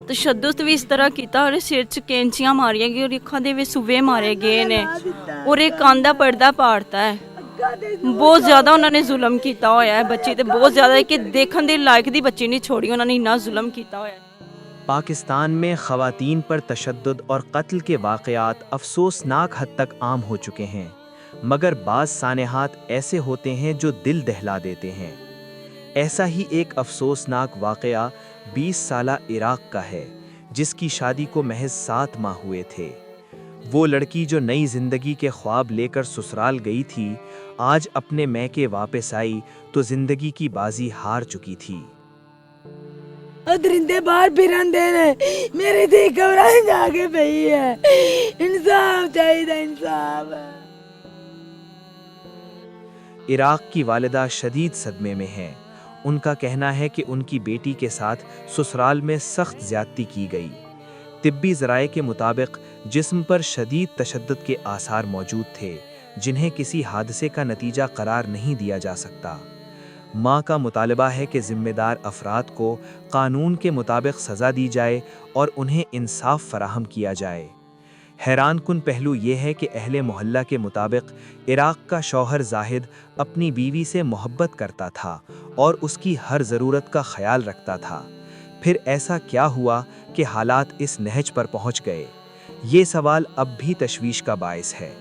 ਤਸ਼ੱਦਦ ਵੀ ਇਸ ਤਰ੍ਹਾਂ ਕੀਤਾ, ਔਰ ਸਿਰ 'ਚ ਕੈਂਚੀਆਂ ਮਾਰੀਆਂ ਗਈਆਂ, ਔਰ ਅੱਖਾਂ ਦੇ ਵਿੱਚ ਸੂਵੇ ਮਾਰੇ ਗਏ ਨੇ, ਔਰ ਇਹ ਕੰਨ ਦਾ ਪਰਦਾ ਪਾੜਤਾ ਹੈ। ਬਹੁਤ ਜ਼ਿਆਦਾ ਉਹਨਾਂ ਨੇ ਜ਼ੁਲਮ ਕੀਤਾ ਹੋਇਆ ਹੈ ਬੱਚੀ ਤੇ, ਬਹੁਤ ਜ਼ਿਆਦਾ ਹੈ ਕਿ ਦੇਖਣ ਦੇ ਲਾਇਕ ਦੀ ਬੱਚੀ ਨਹੀਂ ਛੋੜੀ, ਉਹਨਾਂ ਨੇ ਇੰਨਾ ਜ਼ੁਲਮ ਕੀਤਾ ਹੋਇਆ ہے۔ پاکستان میں خواتین پر تشدد اور قتل کے واقعات افسوسناک حد تک عام ہو چکے ہیں، مگر بعض سانحات ایسے ہوتے ہیں جو دل دہلا دیتے ہیں۔ ایسا ہی ایک افسوسناک واقعہ 20 سالہ عراق کا ہے، جس کی شادی کو محض 7 ماہ ہوئے تھے۔ وہ لڑکی جو نئی زندگی کے خواب لے کر سسرال گئی تھی، آج اپنے میکے واپس آئی تو زندگی کی بازی ہار چکی تھی۔ درندے باہر پھرن دے رہے، میری تھی گھبراہٹ جا کے پئی ہے، انصاف چاہیے، انصاف۔ عراق کی والدہ شدید صدمے میں ہیں۔ ان کا کہنا ہے کہ ان کی بیٹی کے ساتھ سسرال میں سخت زیادتی کی گئی۔ طبی ذرائع کے مطابق جسم پر شدید تشدد کے آثار موجود تھے، جنہیں کسی حادثے کا نتیجہ قرار نہیں دیا جا سکتا۔ ماں کا مطالبہ ہے کہ ذمہ دار افراد کو قانون کے مطابق سزا دی جائے اور انہیں انصاف فراہم کیا جائے۔ حیران کن پہلو یہ ہے کہ اہل محلہ کے مطابق عراق کا شوہر زاہد اپنی بیوی سے محبت کرتا تھا اور اس کی ہر ضرورت کا خیال رکھتا تھا۔ پھر ایسا کیا ہوا کہ حالات اس نہج پر پہنچ گئے؟ یہ سوال اب بھی تشویش کا باعث ہے۔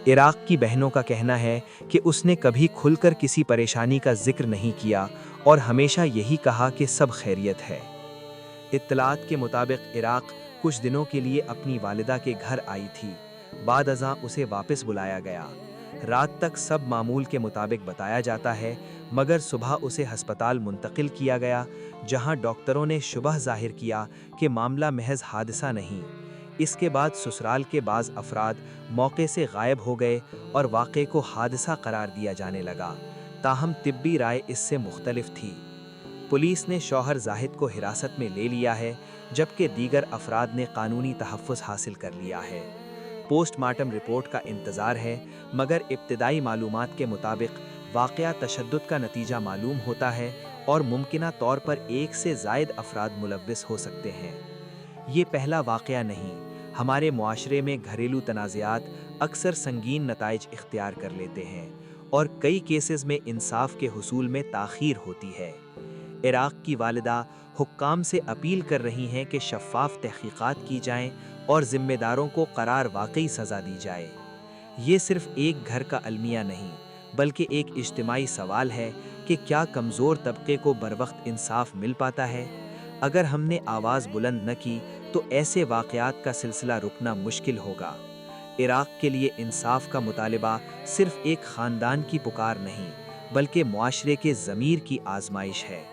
عراق کی بہنوں کا کہنا ہے کہ اس نے کبھی کھل کر کسی پریشانی کا ذکر نہیں کیا اور ہمیشہ یہی کہا کہ سب خیریت ہے۔ اطلاعات کے مطابق عراق کچھ دنوں کے لیے اپنی والدہ کے گھر آئی تھی، بعد ازاں اسے واپس بلایا گیا۔ رات تک سب معمول کے مطابق بتایا جاتا ہے، مگر صبح اسے ہسپتال منتقل کیا گیا، جہاں ڈاکٹروں نے شبہ ظاہر کیا کہ معاملہ محض حادثہ نہیں۔ اس کے بعد سسرال کے بعض افراد موقع سے غائب ہو گئے اور واقعے کو حادثہ قرار دیا جانے لگا، تاہم طبی رائے اس سے مختلف تھی۔ پولیس نے شوہر زاہد کو حراست میں لے لیا ہے، جبکہ دیگر افراد نے قانونی تحفظ حاصل کر لیا ہے۔ پوسٹ مارٹم رپورٹ کا انتظار ہے، مگر ابتدائی معلومات کے مطابق واقعہ تشدد کا نتیجہ معلوم ہوتا ہے اور ممکنہ طور پر 1 سے زائد افراد ملوث ہو سکتے ہیں۔ یہ پہلا واقعہ نہیں، ہمارے معاشرے میں گھریلو تنازعات اکثر سنگین نتائج اختیار کر لیتے ہیں اور کئی کیسز میں انصاف کے حصول میں تاخیر ہوتی ہے۔ عراق کی والدہ حکام سے اپیل کر رہی ہیں کہ شفاف تحقیقات کی جائیں اور ذمہ داروں کو قرار واقعی سزا دی جائے۔ یہ صرف ایک گھر کا المیہ نہیں، بلکہ ایک اجتماعی سوال ہے کہ کیا کمزور طبقے کو بروقت انصاف مل پاتا ہے؟ اگر ہم نے آواز بلند نہ کی تو ایسے واقعات کا سلسلہ رکنا مشکل ہوگا۔ عراق کے لیے انصاف کا مطالبہ صرف ایک خاندان کی پکار نہیں، بلکہ معاشرے کے ضمیر کی آزمائش ہے۔